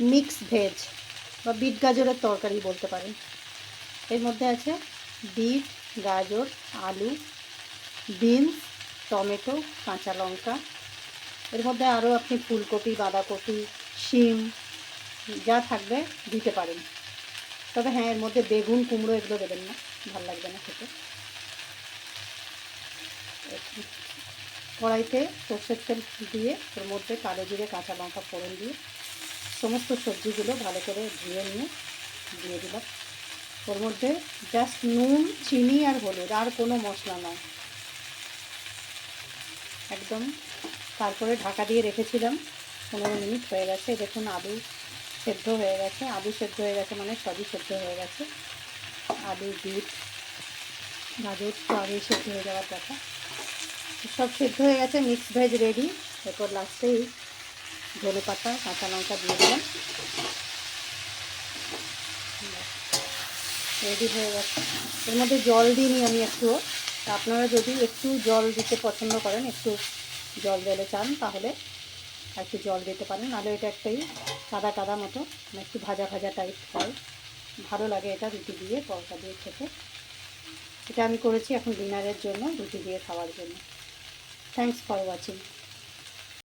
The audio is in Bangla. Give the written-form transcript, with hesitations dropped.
মিক্স ভেজ বা বিট গাজরের তরকারি বলতে পারেন। এর মধ্যে আছে বিট, গাজর, আলু, বিনস, টমেটো, কাঁচা লঙ্কা। এর মধ্যে আরও আপনি ফুলকপি, বাঁধাকপি, শিম যা থাকবে দিতে পারেন। তবে হ্যাঁ, এর মধ্যে বেগুন, কুমড়ো এগুলো দেবেন না, ভালো লাগবে না খেতে। কড়াইতে সর্ষের তেল দিয়ে ওর মধ্যে কালো জিরে, কাঁচা লঙ্কা ফোড়ন দিয়ে সমস্ত সবজিগুলো ভালো করে ধুয়ে নিয়ে দিয়ে দিলাম। ওর মধ্যে জাস্ট নুন, চিনি আর হলুদ, আর কোনো মশলা নয় একদম। তারপরে ঢাকা দিয়ে রেখেছিলাম, 15 মিনিট হয়ে গেছে। দেখুন আলু সেদ্ধ হয়ে গেছে। আলু সেদ্ধ হয়ে গেছে মানে সবই সেদ্ধ হয়ে গেছে। আলু, বিট, গাজর তো আগেই সেদ্ধ হয়ে যাওয়ার কথা। সব সেদ্ধ হয়ে গেছে, মিক্স ভেজ রেডি। এরপর লাস্টেই ধনে পাতা, কাঁচা লঙ্কা দিয়ে দিলাম। রেডি হয়ে গেছে। এর মধ্যে জল দিইনি আমি একটুও। আপনারা যদি একটু জল দিতে পছন্দ করেন, একটু জল দিলে চান, তাহলে একটু জল দিতে পারেন। নাহলে এটা একটাই কাদা কাদা মতো, মানে একটু ভাজা ভাজা টাইপ হয়। ভালো লাগে এটা রুটি দিয়ে, পরোটা দিয়ে খেতে। এটা আমি করেছি এখন ডিনারের জন্য, রুটি দিয়ে খাওয়ার জন্য। Thanks for watching.